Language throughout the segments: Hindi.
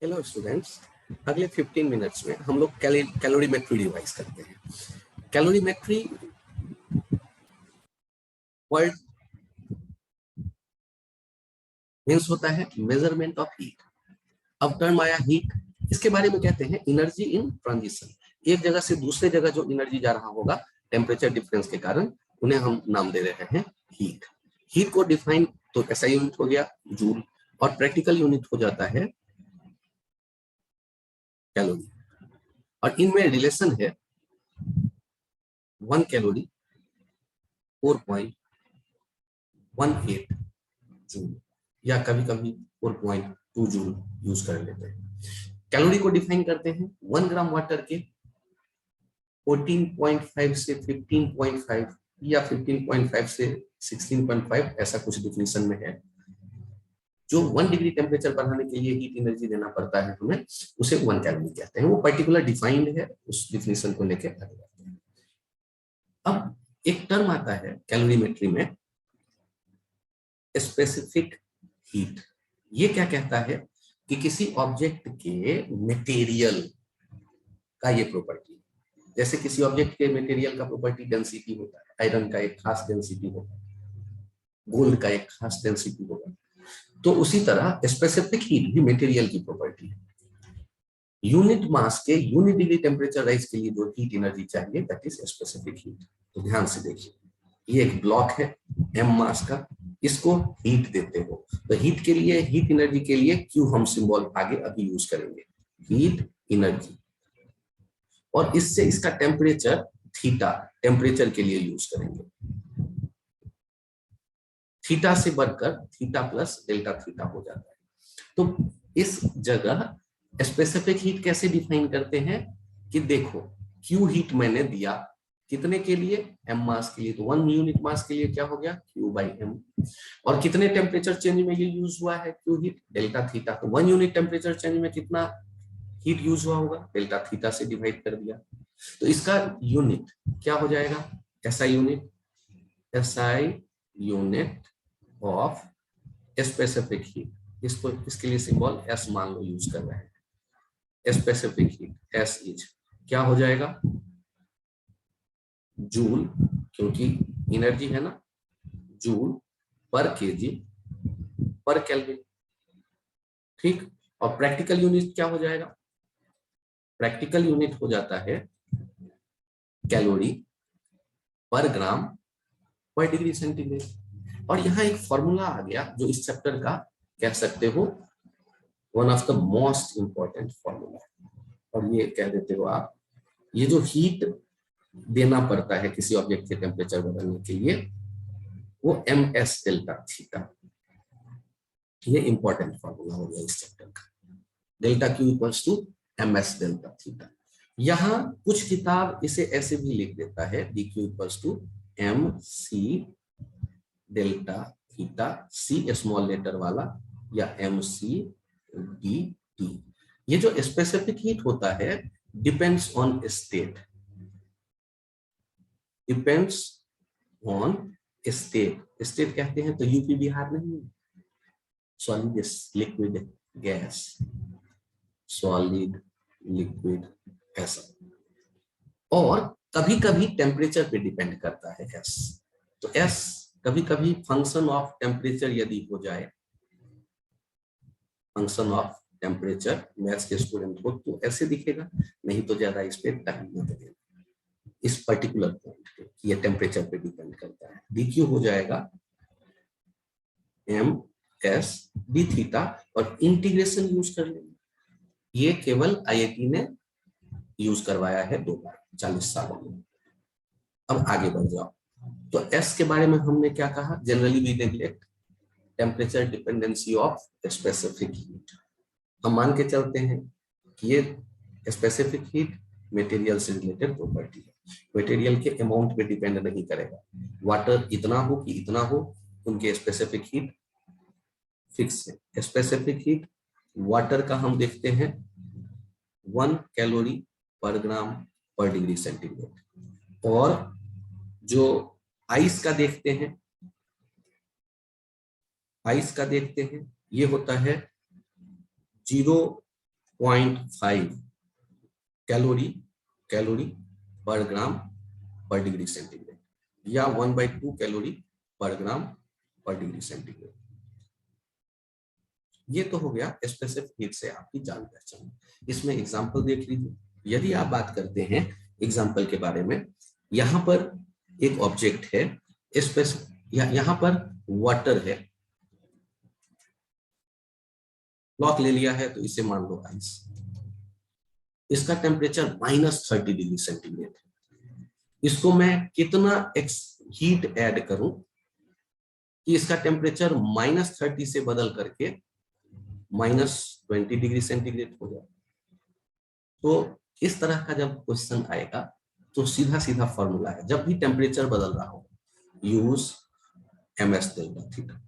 हेलो स्टूडेंट्स, अगले 15 मिनट्स में हम लोग कैलोरीमेट्री डिवाइस करते हैं। कैलोरीमेट्री वर्ड मीन्स होता है मेजरमेंट ऑफ हीट। अब टर्म आया हीट, इसके बारे में कहते हैं एनर्जी इन ट्रांजिशन। एक जगह से दूसरे जगह जो एनर्जी जा रहा होगा टेम्परेचर डिफरेंस के कारण, उन्हें हम नाम दे रहे हैं हीट। हीट को डिफाइन तो ऐसा यूनिट हो गया जूल, और प्रैक्टिकल यूनिट हो जाता है कैलोरी। और इनमें रिलेशन है 1 कैलोरी 4.18 जूल, या कभी कभी 4.2 जूल यूज कर लेते हैं। कैलोरी को डिफाइन करते हैं 1 ग्राम वाटर के 14.5 से 15.5 या 15.5 से 16.5, ऐसा कुछ डिफिनेशन में है। जो 1 डिग्री टेम्परेचर बढ़ाने के लिए हीट एनर्जी देना पड़ता है हमें, उसे 1 कैलोरी कहते हैं। वो पर्टिकुलर डिफाइंड है, उस डिफिनेशन को लेकर आगे बढ़ते हैं। अब एक टर्म आता है कैलोरीमेट्री में, स्पेसिफिक हीट। ये क्या कहता है कि किसी ऑब्जेक्ट के मटेरियल का ये प्रॉपर्टी, जैसे किसी ऑब्जेक्ट के मटेरियल का प्रॉपर्टी डेंसिटी होता है, आयरन का एक खास डेंसिटी होगा, गोल्ड का एक खास डेंसिटी होगा, तो उसी तरह स्पेसिफिक हीट भी मटेरियल की प्रॉपर्टी है। यूनिट मास के यूनिट डिग्री टेम्परेचर राइज के लिए जो हीट एनर्जी चाहिए, दैट इज स्पेसिफिक हीट। तो ध्यान से देखिए, ये एक ब्लॉक है m मास का, इसको हीट देते हो तो हीट के लिए, हीट एनर्जी के लिए क्यू हम सिंबल आगे अभी यूज करेंगे, हीट एनर्जी। और इससे इसका टेम्परेचर थीटा, टेम्परेचर के लिए यूज करेंगे। थीटा से बढ़कर थीटा प्लस डेल्टा थीटा हो जाता है। तो इस जगह स्पेसिफिक हीट कैसे डिफाइन करते हैं कि देखो, क्यू हीट मैंने दिया कितने के लिए, m मास के लिए, तो 1 यूनिट मास के लिए क्या हो गया, Q बाई m। और कितने टेम्परेचर चेंज में ये यूज हुआ है क्यू हीट, डेल्टा थीटा। तो 1 यूनिट टेम्परेचर चेंज में कितना हीट यूज हुआ होगा, डेल्टा थीटा से डिवाइड कर दिया। तो इसका यूनिट क्या हो जाएगा, SI unit, SI unit of specific heat. इसको, इसके लिए सिंबल S मान लो यूज कर रहे हैं। स्पेसिफिक हीट S इज क्या हो जाएगा, जूल, क्योंकि एनर्जी है ना, जूल पर केजी पर केल्विन। ठीक, और प्रैक्टिकल यूनिट क्या हो जाएगा, प्रैक्टिकल यूनिट हो जाता है कैलोरी पर ग्राम पर डिग्री सेंटीग्रेड। और यहाँ एक फॉर्मूला आ गया जो इस चैप्टर का कह सकते हो one of the most important formula, और ये कह देते हो आप, ये जो हीट देना पड़ता है किसी ऑब्जेक्ट के टेम्परेचर बदलने के लिए, वो ms डेल्टा थीटा। ये इंपॉर्टेंट फॉर्मूला हो गया इस चैप्टर का, delta Q equals to ms delta theta. यहाँ कुछ किताब इसे ऐसे भी लिख देता है, dq equals to mc delta theta, c small letter वाला, या mc dt। ये जो स्पेसिफिक हीट होता है depends on state, depends on state. State कहते हैं तो यूपी बिहार नहीं, solid liquid gas, solid liquid ऐसा। और कभी कभी टेम्परेचर पे डिपेंड करता है एस। तो एस कभी कभी फंक्शन ऑफ टेम्परेचर यदि हो जाए, फंक्शन ऑफ टेम्परेचर, मैथ्स के स्टूडेंट हो तो ऐसे दिखेगा, नहीं तो ज्यादा इस पे टाइम न देना, इस पर्टिकुलर पॉइंट पे ये टेम्परेचर पे डिपेंड करता है। डीक्यू हो जाएगा एम एस डी थीटा, और इंटीग्रेशन यूज कर लेंगे। ये केवल आईआईटी ने यूज करवाया है 2 बार 40 सालों में। अब आगे बढ़ जाओ, तो एस के बारे में हमने क्या कहा, generally we neglect temperature dependency of specific heat. हम मान के चलते हैं कि ये स्पेसिफिक हीट मटेरियल से रिलेटेड प्रॉपर्टी है, मटेरियल के अमाउंट पे डिपेंड नहीं करेगा। वाटर इतना हो कि इतना हो, उनके स्पेसिफिक हीट फिक्स है। स्पेसिफिक हीट वाटर का हम देखते हैं 1 कैलोरी पर ग्राम पर डिग्री सेंटीग्रेड, और जो आइस का देखते हैं, आइस का देखते हैं, ये होता है 0 0.5 कैलोरी पर ग्राम पर डिग्री सेंटीग्रेड, या 1/2 कैलोरी पर ग्राम पर डिग्री सेंटीग्रेड। ये तो हो गया स्पेसिफिक हीट से आपकी जान पहचान। इसमें एग्जांपल देख लीजिए। यदि आप बात करते हैं एग्जांपल के बारे में, यहाँ पर एक ऑब्जेक्ट है, यहाँ पर वाटर है, ब्लॉक ले लिया है, तो इसे मान लो आइस। इसका टेम्परेचर -30 डिग्री सेंटीग्रेड है। इसको मैं कितना हीट ऐड करूं कि इसका टेम्परेचर -30 से बदल करके -20 डिग्री सेंटीग्रेड हो जाए। तो इस तरह का जब क्वेश्चन आएगा तो सीधा सीधा फॉर्मूला है, जब भी टेम्परेचर बदल रहा हो यूज ms डेल्टा थीटा।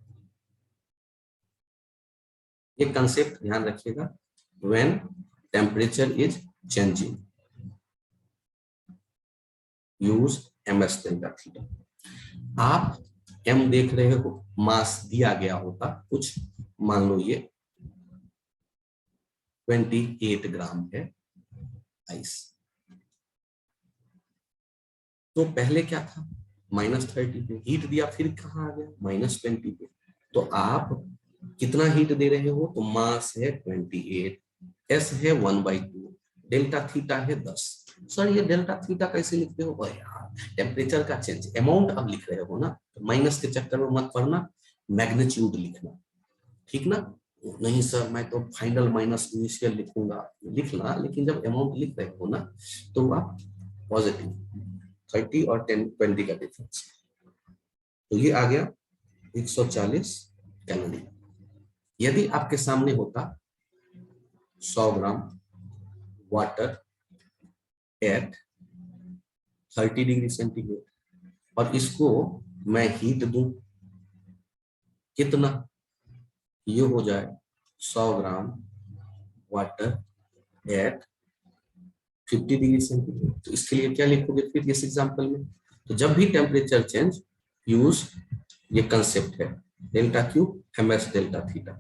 ये कंसेप्ट ध्यान रखिएगा, when temperature is changing use ms delta theta. आप m देख रहे हो, मास दिया गया होता कुछ, मान लो ये 28 ग्राम है आइस। तो पहले क्या था, -30 पे हीट दिया, फिर कहाँ आ गया -20 पे। तो आप कितना हीट दे रहे हो, तो मास है 28, एस है 1/2, डेल्टा थीटा है 10। सर ये डेल्टा थीटा कैसे लिखते हो? यार टेम्परेचर का चेंज, अमाउंट अब लिख रहे हो ना, तो माइनस के चक्कर में मत पड़ना, मैग्नीट्यूड लिखना, ठीक ना? नहीं सर मैं तो फाइनल माइनस इनिशियल लिखूंगा, लिखना, लेकिन जब अमाउंट लिख रहे हो ना तो आप पॉजिटिव 30 और 20 का डिफरेंस। तो ये आ गया 140 कैलोरी। यदि आपके सामने होता 100 gram water at 30 degree centigrade, और इसको मैं हीट दूं कितना, ये हो जाए 100 gram water at 50 degree centigrade. तो इसके लिए क्या लिखोगे फिर इस एग्जांपल में? तो जब भी टेम्परेचर चेंज यूज ये कंसेप्ट है delta Q ms delta theta.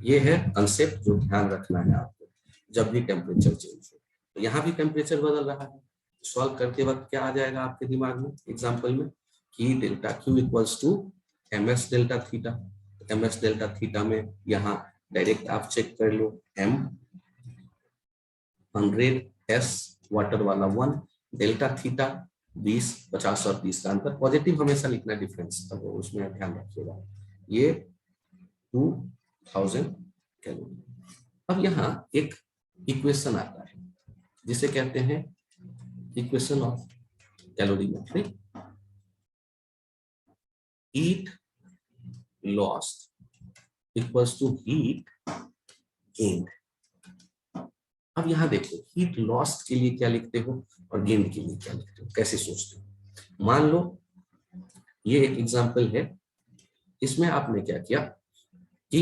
ये है कंसेप्ट जो ध्यान रखना है आपको जब भी टेम्परेचर चेंज हो। तो यहाँ भी टेम्परेचर बदल रहा है, सॉल्व करते वक्त क्या आ जाएगा आपके दिमाग में एग्जांपल में कि delta Q equals to ms delta theta. ms delta theta में यहाँ डायरेक्ट आप चेक कर लो, m 100, s वाटर वाला 1, डेल्टा थीटा 20, 50 और 30 का अंतर, पॉजिटिव हमेशा लिखना डिफरेंस, तब उसमें ध्यान रखिएगा। ये 2000 कैलोरी। अब यहाँ एक इक्वेशन आता है जिसे कहते हैं equation of calorimetry. Heat lost equals to heat gained. अब यहाँ देखो हीट लॉस्ट के लिए क्या लिखते हो और गेन्ड के लिए क्या लिखते हो, कैसे सोचते हो। मान लो ये एक एग्जांपल है, इसमें आपने क्या किया कि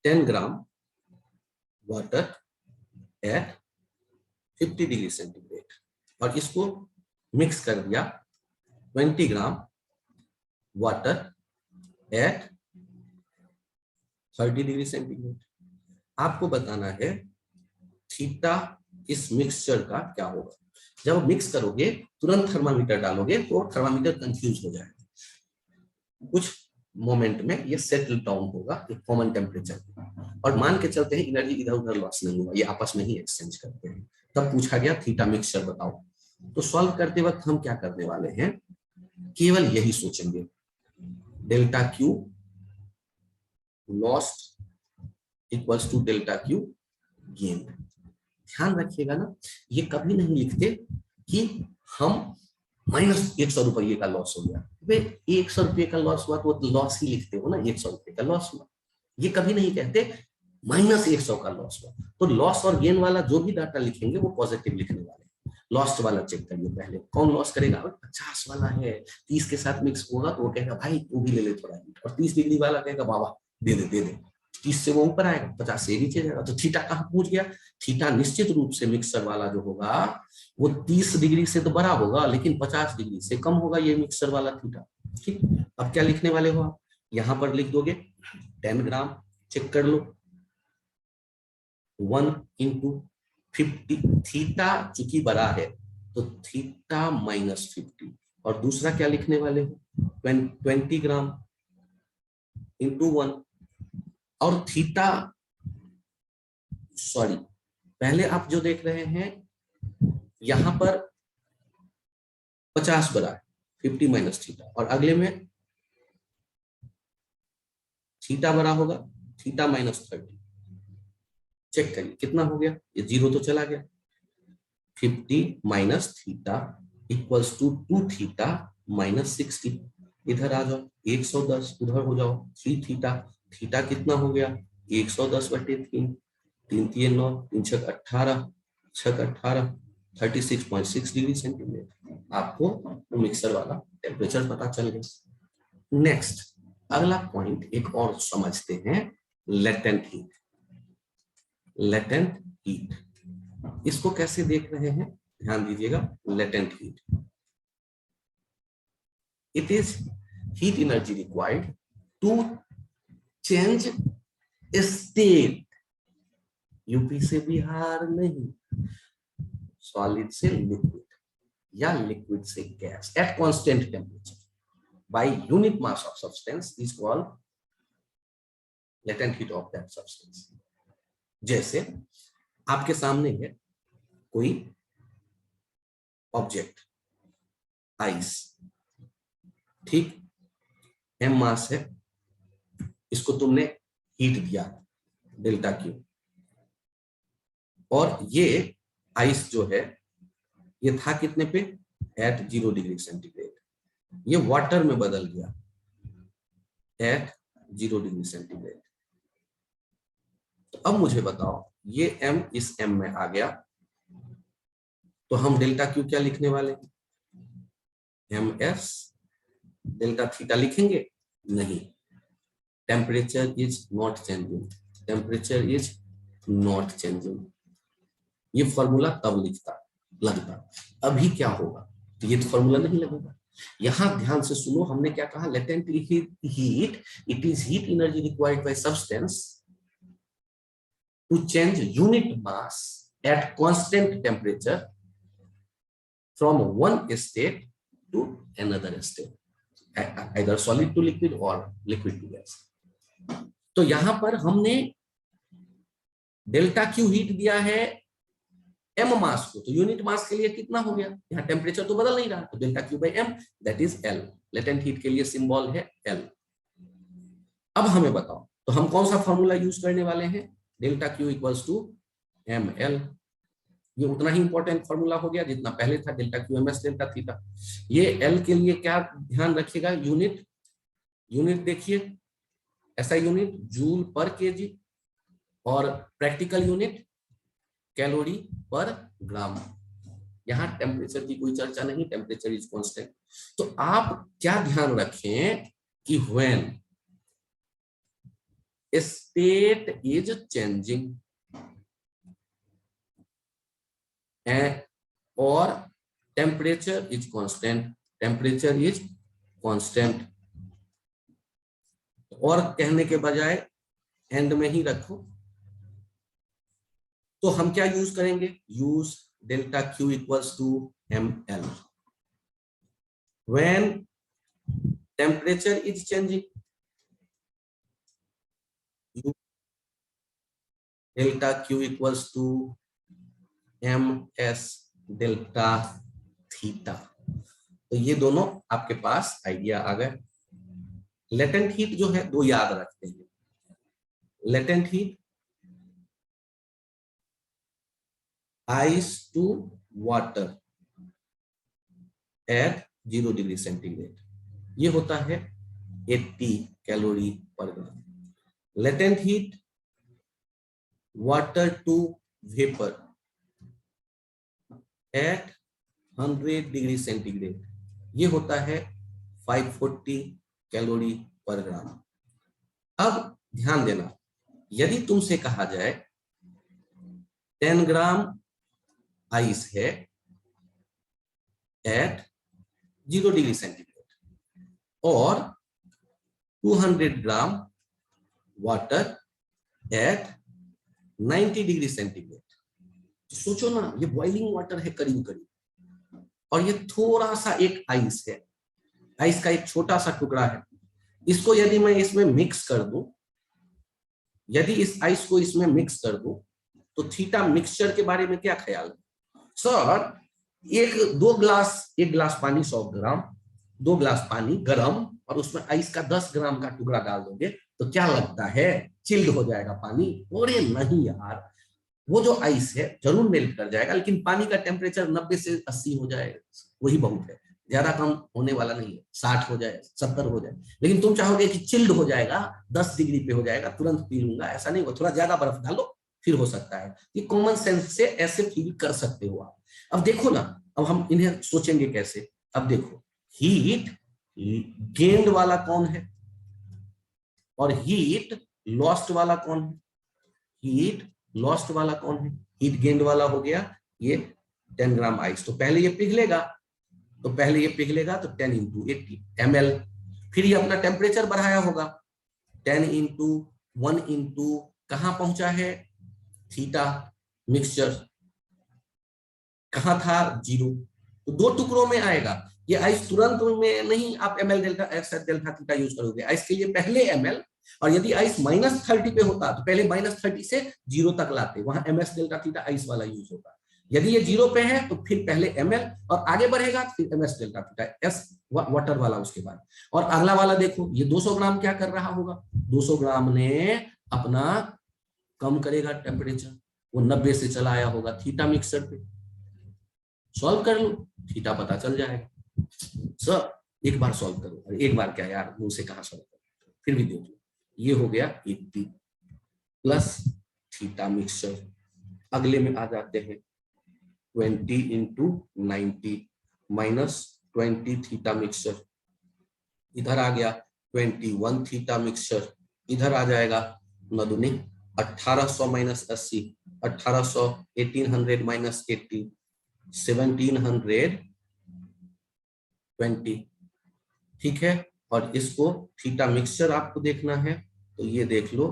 10 gram water at 50 degree centigrade और इसको मिक्स कर दिया 20 gram water at 30 degree centigrade. आपको बताना है थीटा इस मिक्सचर का क्या होगा। जब मिक्स करोगे तुरंत थर्मामीटर डालोगे तो थर्मामीटर कंफ्यूज हो जाएगा, कुछ मोमेंट में ये सेटल डाउन होगा एक कॉमन टेम्परेचर, और मान के चलते हैं एनर्जी इधर उधर लॉस नहीं हुआ, ये आपस में ही एक्सचेंज करते हैं। तब पूछा गया थीटा मिक्सचर बताओ। तो सॉल्व करते वक्त हम क्या करने वाले हैं, केवल यही सोचेंगे delta Q lost equals to delta Q gain. ध्यान रखिएगा ना, ये कभी नहीं लिखते कि हम -100 रुपये का लॉस हो गया, वे 100 रुपये का लॉस हुआ तो लॉस ही लिखते हो ना, 100 रुपये का लॉस हुआ। ये कभी नहीं कहते -100 का लॉस हुआ। तो लॉस और गेन वाला जो भी डाटा लिखेंगे वो पॉजिटिव लिखने वाले। लॉस्ट वाला चेक करिए पहले, कौन लॉस करेगा, 50 वाला है 30 के साथ मिक्स होगा तो वो कहेगा भाई तू भी ले ले थोड़ा हीट, और 30 डिग्री वाला कहेगा बाबा दे दे 30 से वो ऊपर आएगा, 50 से नीचे जाएगा। तो थीटा कहाँ पहुंच गया, थीटा निश्चित रूप से मिक्सर वाला जो होगा वो 30 डिग्री से तो बड़ा होगा लेकिन 50 डिग्री से कम होगा, ये मिक्सर वाला थीटा। ठीक, अब क्या लिखने वाले हो आप, यहाँ पर लिख दोगे 10 ग्राम, चेक कर लो 1 इंटू 50, थीटा चूंकि बड़ा है तो थीटा माइनस 50, और दूसरा क्या लिखने वाले हो, 20 ग्राम इंटू 1, और थीटा, सॉरी, पहले आप जो देख रहे हैं यहां पर 50 बड़ा है, 50 माइनस थीटा, और अगले में थीटा बड़ा होगा, थीटा माइनस 30। चेक करिए कितना हो गया, ये जीरो तो चला गया, 50 minus theta equals to 2 theta minus 60। इधर आ जाओ, 110 उधर हो जाओ, 3 थीटा, थीटा कितना हो गया, 110 बटे 3, 3 3 9, 3 6 18, 6 18, 36.6 डिग्री सेंटीग्रेड। आपको मिक्सर वाला टेम्परेचर पता चल गया। नेक्स्ट, अगला पॉइंट एक और समझते हैं, लेटेंट हीट। लेटेंट हीट इसको कैसे देख रहे हैं, ध्यान दीजिएगा। Latent heat, it is heat energy required to change state, UP से बिहार नहीं, सॉलिड से लिक्विड या लिक्विड से gas at constant temperature by unit mass of substance is called latent heat of that substance। जैसे आपके सामने है कोई ऑब्जेक्ट, आइस, ठीक, एम मास है, इसको तुमने हीट दिया डेल्टा क्यू, और ये आइस जो है ये था कितने पे, एट 0 डिग्री सेंटीग्रेड, ये वाटर में बदल गया एट 0 डिग्री सेंटीग्रेड। तो अब मुझे बताओ, ये m इस m में आ गया, तो हम डेल्टा क्यू क्या लिखने वाले हैं, ms डेल्टा थीटा लिखेंगे, नहीं, temperature is not changing, temperature is not changing, ये फॉर्मूला तब लगता, अभी क्या होगा, तो ये तो फॉर्मूला नहीं लगेगा। यहां ध्यान से सुनो, हमने क्या कहा, latent heat, it is heat energy required by substance to change unit mass at constant temperature from one state to another state, either solid to liquid or liquid to gas। तो यहां पर हमने डेल्टा क्यू हीट दिया है एम मास को, तो यूनिट मास के लिए कितना हो गया, यहाँ टेम्परेचर तो बदल नहीं रहा, तो delta Q by M that is L, latent heat के लिए सिंबल है एल। अब हमें बताओ, तो हम कौन सा फॉर्मूला यूज करने वाले हैं, delta Q equals to M L, ये उतना ही इंपॉर्टेंट फॉर्मूला हो गया जितना पहले था, delta Q M S delta theta. ये एल के लिए क्या ध्यान रखिएगा, यूनिट, यूनिट देखिए, ऐसा यूनिट जूल पर केजी, और प्रैक्टिकल यूनिट कैलोरी पर ग्राम। यहां टेम्परेचर की कोई चर्चा नहीं, टेम्परेचर इज कांस्टेंट। तो आप क्या ध्यान रखें कि when state is changing or temperature is constant, temperature is constant, और कहने के बजाय एंड में ही रखो, तो हम क्या यूज करेंगे, use delta Q equals to M L. When temperature is changing, delta Q equals to M S delta theta. तो ये दोनों आपके पास आइडिया आ गए। लेटेंट हीट जो है दो याद रखते हैं, latent heat ice to water at 0 degree centigrade, ये होता है 80 कैलोरी पर gram. Latent heat water to vapour at 100 degree centigrade, ये होता है 540 कैलोरी पर ग्राम। अब ध्यान देना, यदि तुमसे कहा जाए 10 ग्राम आइस है एट 0 डिग्री सेंटीग्रेड और 200 gram water at 90 degree centigrade. तो सोचो ना, ये बॉइलिंग वाटर है करीब करीब, और ये थोड़ा सा एक आइस है, आइस का एक छोटा सा टुकड़ा है। इसको यदि मैं इसमें मिक्स कर दूं, यदि इस आइस को इसमें मिक्स कर दूं, तो थीटा मिक्सचर के बारे में क्या ख्याल है? सर, एक गिलास पानी 100 ग्राम, 2 गिलास पानी गरम, और उसमें आइस का 10 ग्राम का टुकड़ा डाल दोगे तो क्या लगता है चिल्ड हो जाएगा पानी? अरे नहीं यार, वो जो आइस है जरूर मेल्ट कर जाएगा, लेकिन पानी का टेम्परेचर 90 से 80 हो जाएगा, वही बहुत है, ज्यादा कम होने वाला नहीं है। 60 हो जाए, 70 हो जाए, लेकिन तुम चाहोगे कि चिल्ड हो जाएगा, 10 डिग्री पे हो जाएगा, तुरंत पी लूंगा, ऐसा नहीं हो, थोड़ा ज्यादा बर्फ डालो फिर हो सकता है। ये कॉमन सेंस से ऐसे फील कर सकते हो आप। अब देखो ना, अब हम इन्हें सोचेंगे कैसे। अब देखो, हीट गेन्ड वाला कौन है और हीट लॉस्ट वाला कौन है? हीट लॉस्ट वाला कौन है? हीट गेन्ड वाला हो गया ये 10 ग्राम आइस। तो पहले ये पिघलेगा, तो 10 इंटू 80 ml। फिर ये अपना टेम्परेचर बढ़ाया होगा, 10 इंटू 1 इंटू कहां पहुंचा है? थीटा मिक्सचर कहां था? 0। तो 2 टुकड़ों में आएगा ये आइस, तुरंत में नहीं आप ml delta x delta theta use करोगे। आइस के लिए पहले ml, और यदि आइस -30 पे होता तो पहले -30 से 0 तक लाते, वहां ms डेल्टा थीटा आइस वाला यूज होगा। यदि ये 0 पे है तो फिर पहले ml, और आगे बढ़ेगा तो फिर ms delta theta s water वाला उसके बाद। और अगला वाला देखो, ये 200 ग्राम क्या कर रहा होगा? 200 ग्राम ने अपना कम करेगा टेम्परेचर, वो 90 से चला आया होगा थीटा मिक्सर पे। सॉल्व कर लो, थीटा पता चल जाएगा। सर एक बार सॉल्व करो, अरे एक बार क्या यार, मुंह से कहां सॉल्व करो, फिर भी देख लो। ये हो गया 80 प्लस थीटा मिक्सचर। अगले में आ जाते हैं 20 इंटू 90 माइनस 20 थीटा मिक्सचर। इधर आ गया 21 थीटा मिक्सचर। इधर आ जाएगा 9 दूनी 1800 माइनस 80, 1800, 1800 माइनस 80, 1720। ठीक है, और इसको थीटा मिक्सचर आपको देखना है, तो ये देख लो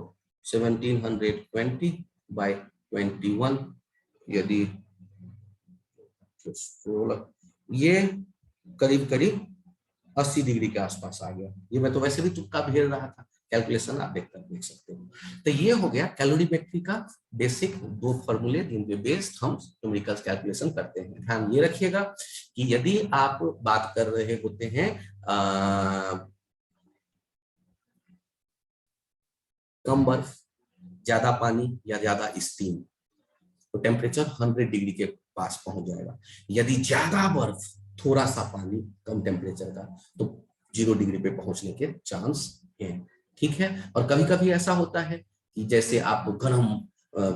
1720 बाय 21, यदि ये करीब करीब 80 डिग्री के आसपास आ गया। ये मैं तो वैसे भी तुक्का भेड़ रहा था, कैलकुलेशन आप देख सकते हो। तो ये हो गया कैलोरीमेट्री का बेसिक 2 फॉर्मूले, जिनके बेस्ड हम न्यूमेरिकल कैलकुलेशन करते हैं। ध्यान ये रखिएगा कि यदि आप बात कर रहे होते हैं कम बर्फ, ज्यादा पानी या ज्यादा स्टीम, तो टेम्परेचर 100 डिग्री के पास पहुंच जाएगा। यदि ज्यादा बर्फ, थोड़ा सा पानी, कम टेम्परेचर का, तो 0 डिग्री पे पहुंचने के चांस है। ठीक है, और कभी कभी ऐसा होता है कि जैसे आप गर्म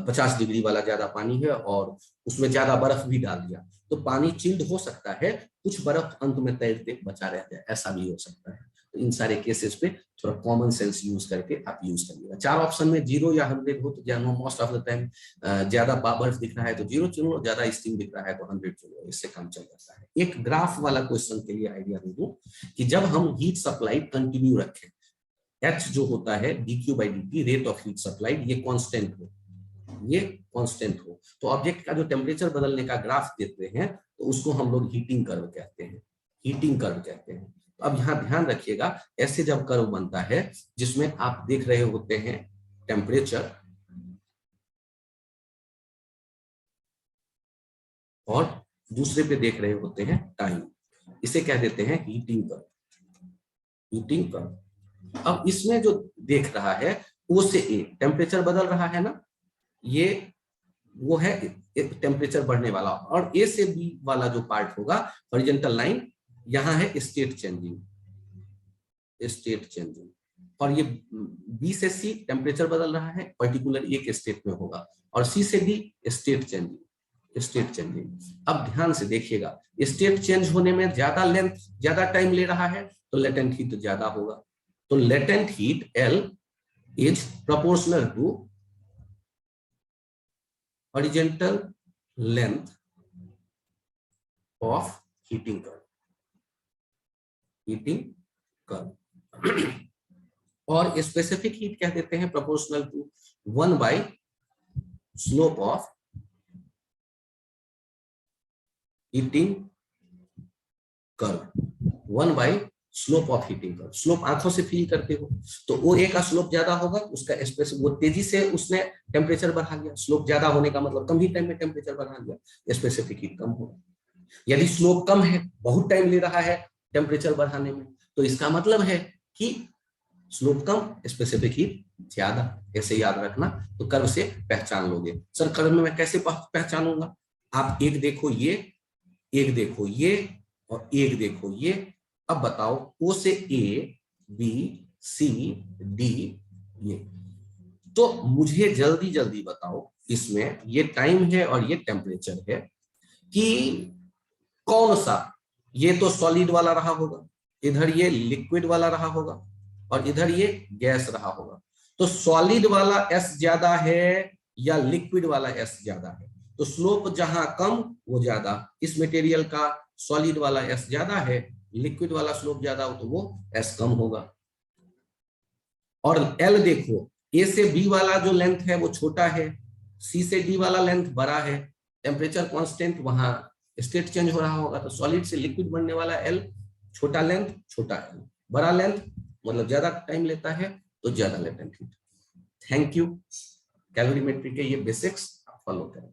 50 डिग्री वाला ज्यादा पानी है और उसमें ज्यादा बर्फ भी डाल दिया, तो पानी चिल्ड हो सकता है, कुछ बर्फ अंत में तैरते बचा रह जाए, ऐसा भी हो सकता है। तो इन सारे केसेस पे थोड़ा कॉमन सेंस यूज करके आप यूज करिएगा। 4 ऑप्शन में 0 या 100 हो तो मोस्ट ऑफ द टाइम ज्यादा बर्फ दिख रहा है तो 0 चुनो, ज्यादा स्टीम दिख रहा है तो 100 चुनो, इससे काम चल जाता है। एक ग्राफ वाला क्वेश्चन के लिए आइडिया दे दूं कि जब हम हीट सप्लाई कंटिन्यू रखें, H जो होता है dq by dt, rate of heat supplied, ये कांस्टेंट हो, ये कांस्टेंट हो, तो ऑब्जेक्ट का जो टेम्परेचर बदलने का ग्राफ देते हैं तो उसको हम लोग हीटिंग कर्व कहते हैं, हीटिंग कर्व कहते हैं। तो अब यहाँ ध्यान रखिएगा, ऐसे जब कर्व बनता है जिसमें आप देख रहे होते हैं टेम्परेचर और दूसरे पे देख रहे होते हैं टाइम, इसे कह देते हैं हीटिंग कर्व, हीटिंग कर्व। अब इसमें जो देख रहा है O से A टेम्परेचर बदल रहा है ना, ये वो है एक टेम्परेचर बढ़ने वाला, और A से B वाला जो पार्ट होगा हॉरिजॉन्टल लाइन, यहाँ है स्टेट चेंजिंग, स्टेट चेंजिंग, और ये B से C टेम्परेचर बदल रहा है, पर्टिकुलर एक स्टेट में होगा, और C से D state changing, state changing. अब ध्यान से देखिएगा, स्टेट चेंज होने में ज्यादा लेंथ, ज्यादा टाइम ले रहा है, तो लेटेंट हीट ज्यादा होगा। तो latent heat L is proportional to horizontal length of heating curve, heating curve। और स्पेसिफिक हीट कह देते हैं proportional to 1 by slope of heating curve, 1 by slope of heating curve. Slope आंखों से फील करते हो तो OA का स्लोप ज्यादा होगा, उसका स्पेस वो तेजी से उसने टेम्परेचर बढ़ा लिया। स्लोप ज्यादा होने का मतलब कम ही टाइम में टेम्परेचर बढ़ा लिया, स्पेसिफिक हीट कम होगा। यदि स्लोप कम है, बहुत टाइम ले रहा है टेम्परेचर बढ़ाने में, तो इसका मतलब है कि स्लोप कम, स्पेसिफिक हीट ज्यादा। ऐसे याद रखना, तो कर्व से पहचान लोगे। सर कर्व में मैं कैसे पहचानूंगा? आप एक देखो ये, एक देखो ये, और एक देखो ये। अब बताओ O से A, B, C, D, ये। तो मुझे जल्दी जल्दी बताओ, इसमें ये टाइम है और ये टेम्परेचर है, कि कौन सा, ये तो सॉलिड वाला रहा होगा, इधर ये लिक्विड वाला रहा होगा, और इधर ये गैस रहा होगा। तो सॉलिड वाला S ज्यादा है या लिक्विड वाला S ज्यादा है? तो स्लोप जहां कम वो ज्यादा, इस मटेरियल का सॉलिड वाला S ज्यादा है, लिक्विड वाला स्लोप ज्यादा हो तो वो S कम होगा। और L देखो, A से B वाला जो लेंथ है वो छोटा है, C से D वाला लेंथ बड़ा है, टेम्परेचर कांस्टेंट वहां स्टेट चेंज हो रहा होगा, तो सॉलिड से लिक्विड बनने वाला L, छोटा लेंथ छोटा L, बड़ा लेंथ मतलब ज्यादा टाइम लेता है तो ज्यादा latent heat. Thank you. Calorimetry के ये बेसिक्स आप फॉलो करें।